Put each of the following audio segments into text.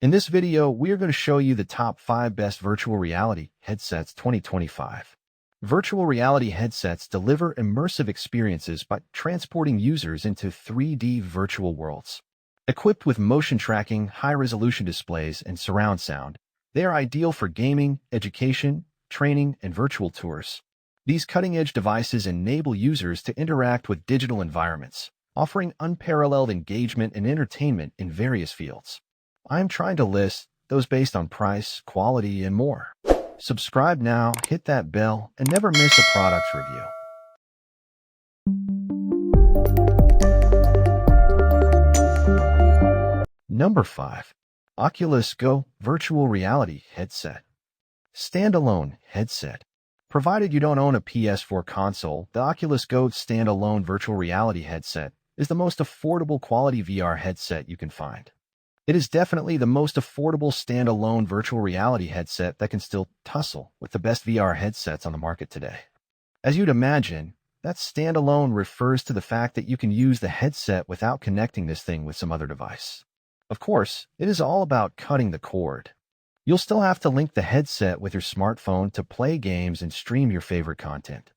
In this video, we are going to show you the top 5 best virtual reality headsets 2025. Virtual reality headsets deliver immersive experiences by transporting users into 3D virtual worlds. Equipped with motion tracking, high-resolution displays, and surround sound, they are ideal for gaming, education, training, and virtual tours. These cutting-edge devices enable users to interact with digital environments, offering unparalleled engagement and entertainment in various fields. I'm trying to list those based on price, quality, and more. Subscribe now, hit that bell, and never miss a product review. Number 5. Oculus Go Virtual Reality Headset. Standalone headset. Provided you don't own a PS4 console, the Oculus Go standalone virtual reality headset is the most affordable quality VR headset you can find. It is definitely the most affordable standalone virtual reality headset that can still tussle with the best VR headsets on the market today. As you'd imagine, that standalone refers to the fact that you can use the headset without connecting this thing with some other device. Of course, it is all about cutting the cord. You'll still have to link the headset with your smartphone to play games and stream your favorite content.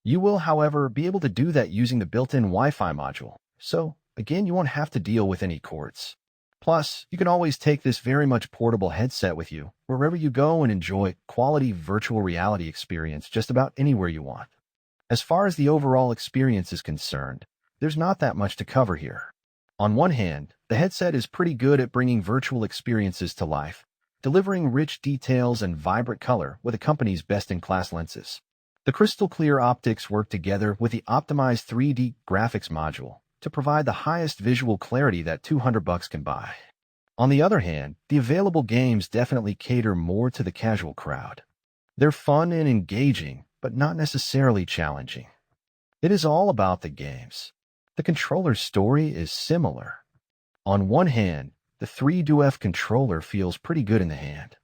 You will, however, be able to do that using the built-in Wi-Fi module, so again, you won't have to deal with any cords. Plus, you can always take this very much portable headset with you wherever you go and enjoy quality virtual reality experience just about anywhere you want. As far as the overall experience is concerned, there's not that much to cover here. On one hand, the headset is pretty good at bringing virtual experiences to life, delivering rich details and vibrant color with the company's best-in-class lenses. The crystal-clear optics work together with the optimized 3D graphics module to provide the highest visual clarity that $200 can buy. On the other hand, the available games definitely cater more to the casual crowd. They're fun and engaging, but not necessarily challenging. It is all about the games. The controller's story is similar. On one hand, the 3DoF controller feels pretty good in the hand.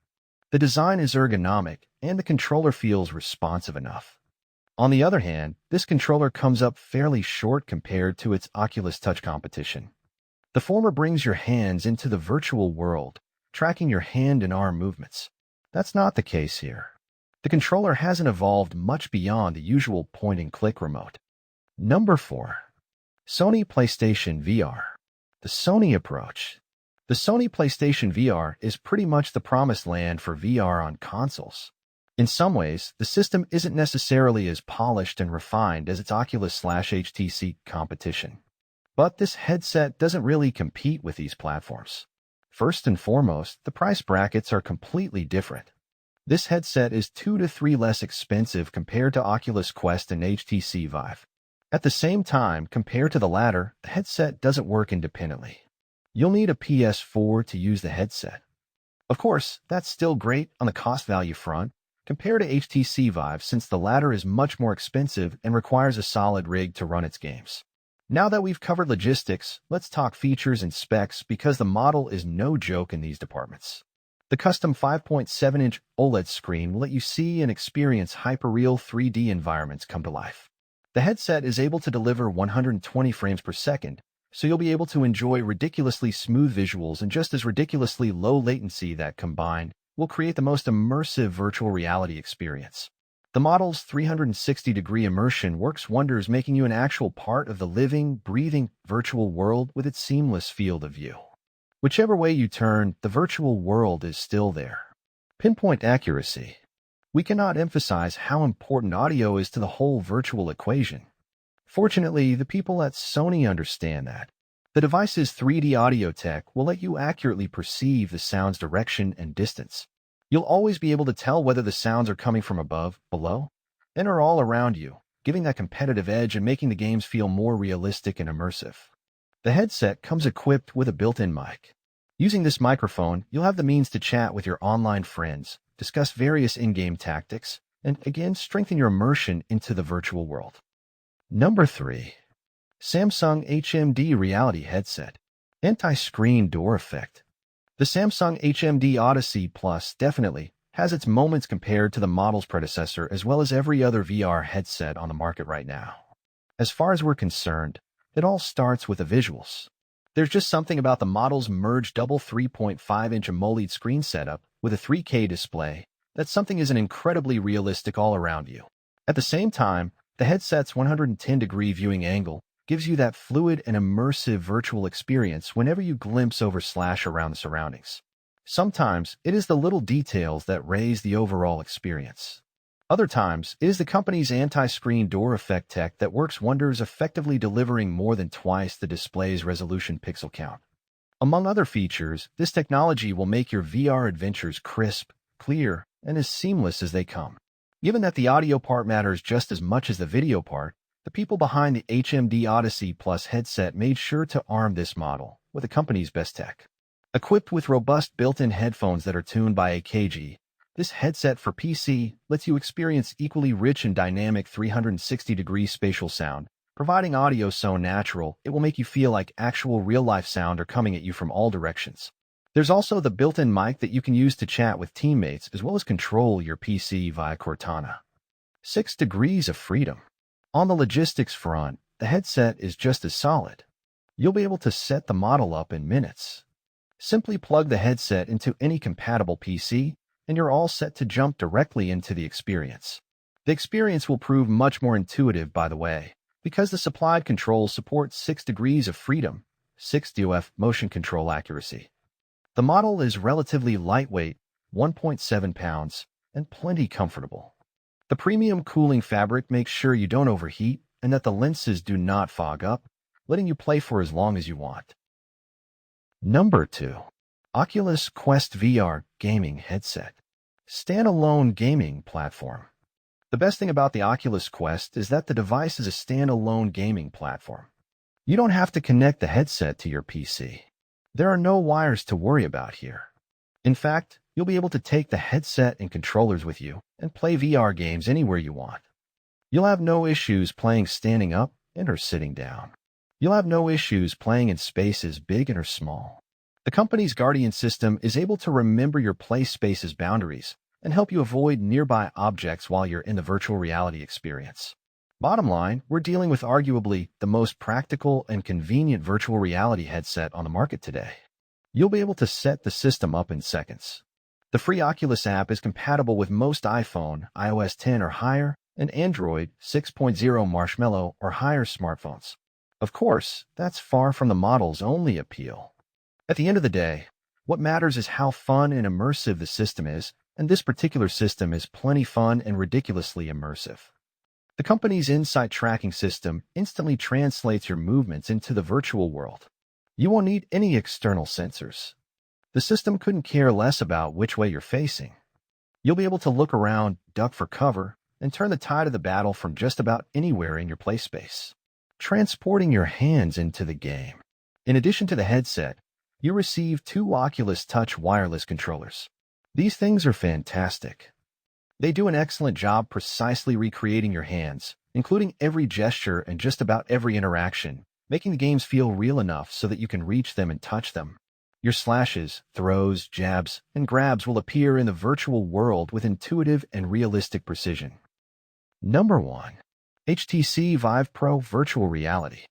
The design is ergonomic, and the controller feels responsive enough. On the other hand, this controller comes up fairly short compared to its Oculus Touch competition. The former brings your hands into the virtual world, tracking your hand and arm movements. That's not the case here. The controller hasn't evolved much beyond the usual point-and-click remote. Number 4. Sony PlayStation VR. The Sony approach. The Sony PlayStation VR is pretty much the promised land for VR on consoles. In some ways, the system isn't necessarily as polished and refined as its Oculus/HTC competition. But this headset doesn't really compete with these platforms. First and foremost, the price brackets are completely different. This headset is 2 to 3 less expensive compared to Oculus Quest and HTC Vive. At the same time, compared to the latter, the headset doesn't work independently. You'll need a PS4 to use the headset. Of course, that's still great on the cost-value front, compared to HTC Vive since the latter is much more expensive and requires a solid rig to run its games. Now that we've covered logistics, let's talk features and specs because the model is no joke in these departments. The custom 5.7-inch OLED screen will let you see and experience hyperreal 3D environments come to life. The headset is able to deliver 120 frames per second, so you'll be able to enjoy ridiculously smooth visuals and just as ridiculously low latency that combined will create the most immersive virtual reality experience. The model's 360-degree immersion works wonders, making you an actual part of the living, breathing virtual world with its seamless field of view. Whichever way you turn, the virtual world is still there. Pinpoint accuracy. We cannot emphasize how important audio is to the whole virtual equation. Fortunately, the people at Sony understand that. The device's 3D audio tech will let you accurately perceive the sound's direction and distance. You'll always be able to tell whether the sounds are coming from above, below, and are all around you, giving that competitive edge and making the games feel more realistic and immersive. The headset comes equipped with a built-in mic. Using this microphone, you'll have the means to chat with your online friends, discuss various in-game tactics, and again, strengthen your immersion into the virtual world. Number 3. Samsung HMD Reality Headset. Anti-screen door effect. The Samsung HMD Odyssey Plus definitely has its moments compared to the model's predecessor as well as every other VR headset on the market right now. As far as we're concerned, it all starts with the visuals. There's just something about the model's merged double 3.5-inch AMOLED screen setup with a 3K display that something is an incredibly realistic all around view. At the same time, the headset's 110-degree viewing angle gives you that fluid and immersive virtual experience whenever you glimpse over/around the surroundings. Sometimes, it is the little details that raise the overall experience. Other times, it is the company's anti-screen door effect tech that works wonders, effectively delivering more than twice the display's resolution pixel count. Among other features, this technology will make your VR adventures crisp, clear, and as seamless as they come. Given that the audio part matters just as much as the video part, the people behind the HMD Odyssey Plus headset made sure to arm this model with the company's best tech. Equipped with robust built-in headphones that are tuned by AKG, this headset for PC lets you experience equally rich and dynamic 360-degree spatial sound, providing audio so natural it will make you feel like actual real-life sound are coming at you from all directions. There's also the built-in mic that you can use to chat with teammates as well as control your PC via Cortana. 6 degrees of freedom. On the logistics front, the headset is just as solid. You'll be able to set the model up in minutes. Simply plug the headset into any compatible PC, and you're all set to jump directly into the experience. The experience will prove much more intuitive, by the way, because the supplied controls support 6 degrees of freedom, 6 DOF motion control accuracy. The model is relatively lightweight, 1.7 pounds, and plenty comfortable. The premium cooling fabric makes sure you don't overheat and that the lenses do not fog up, letting you play for as long as you want. Number 2. Oculus Quest VR Gaming Headset. Standalone gaming platform. The best thing about the Oculus Quest is that the device is a standalone gaming platform. You don't have to connect the headset to your PC. There are no wires to worry about here. In fact, you'll be able to take the headset and controllers with you and play VR games anywhere you want. You'll have no issues playing standing up and or sitting down. You'll have no issues playing in spaces big and or small. The company's Guardian system is able to remember your play space's boundaries and help you avoid nearby objects while you're in the virtual reality experience. Bottom line, we're dealing with arguably the most practical and convenient virtual reality headset on the market today. You'll be able to set the system up in seconds. The free Oculus app is compatible with most iPhone, iOS 10 or higher, and Android 6.0 Marshmallow or higher smartphones. Of course, that's far from the model's only appeal. At the end of the day, what matters is how fun and immersive the system is, and this particular system is plenty fun and ridiculously immersive. The company's Insight tracking system instantly translates your movements into the virtual world. You won't need any external sensors. The system couldn't care less about which way you're facing. You'll be able to look around, duck for cover, and turn the tide of the battle from just about anywhere in your play space, transporting your hands into the game. In addition to the headset, you receive 2 Oculus Touch wireless controllers. These things are fantastic. They do an excellent job precisely recreating your hands, including every gesture and just about every interaction, making the games feel real enough so that you can reach them and touch them. Your slashes, throws, jabs, and grabs will appear in the virtual world with intuitive and realistic precision. Number 1. HTC Vive Pro Virtual Reality.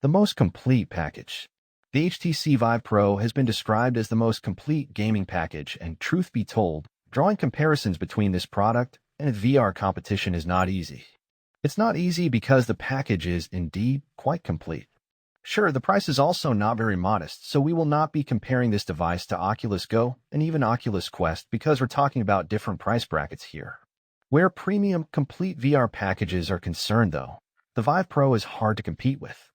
The most complete package. The HTC Vive Pro has been described as the most complete gaming package, and truth be told, drawing comparisons between this product and its VR competition is not easy. It's not easy because the package is, indeed, quite complete. Sure, the price is also not very modest, so we will not be comparing this device to Oculus Go and even Oculus Quest because we're talking about different price brackets here. Where premium, complete VR packages are concerned, though, the Vive Pro is hard to compete with.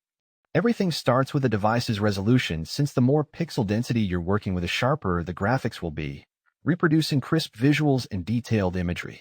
Everything starts with the device's resolution, since the more pixel density you're working with, the sharper the graphics will be, reproducing crisp visuals and detailed imagery.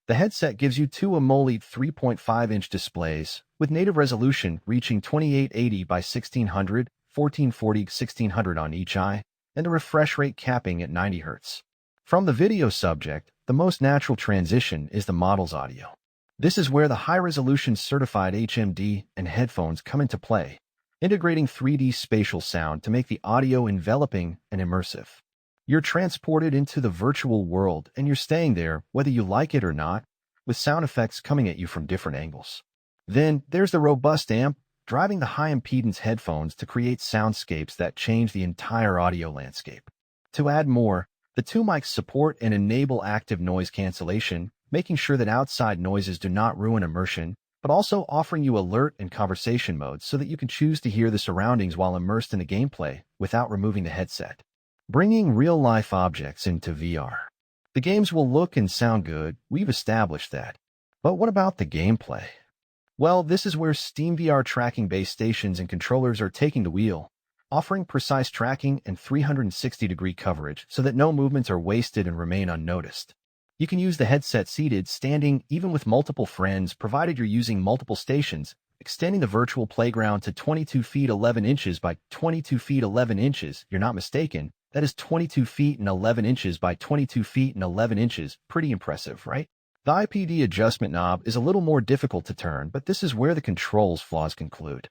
The headset gives you 2 AMOLED 3.5-inch displays, with native resolution reaching 2880 by 1600, 1440 1600 on each eye, and a refresh rate capping at 90 Hz. From the video subject, the most natural transition is the model's audio. This is where the high-resolution certified HMD and headphones come into play, integrating 3D spatial sound to make the audio enveloping and immersive. You're transported into the virtual world, and you're staying there whether you like it or not, with sound effects coming at you from different angles. Then there's the robust amp, driving the high-impedance headphones to create soundscapes that change the entire audio landscape. To add more, the two mics support and enable active noise cancellation, making sure that outside noises do not ruin immersion, but also offering you alert and conversation modes so that you can choose to hear the surroundings while immersed in the gameplay without removing the headset. Bringing real-life objects into VR. The games will look and sound good, we've established that. But what about the gameplay? Well, this is where Steam VR tracking base stations and controllers are taking the wheel, offering precise tracking and 360-degree coverage so that no movements are wasted and remain unnoticed. You can use the headset seated, standing, even with multiple friends, provided you're using multiple stations, extending the virtual playground to 22 feet 11 inches by 22 feet 11 inches. You're not mistaken. That is 22 feet and 11 inches by 22 feet and 11 inches. Pretty impressive, right? The IPD adjustment knob is a little more difficult to turn, but this is where the controls flaws conclude.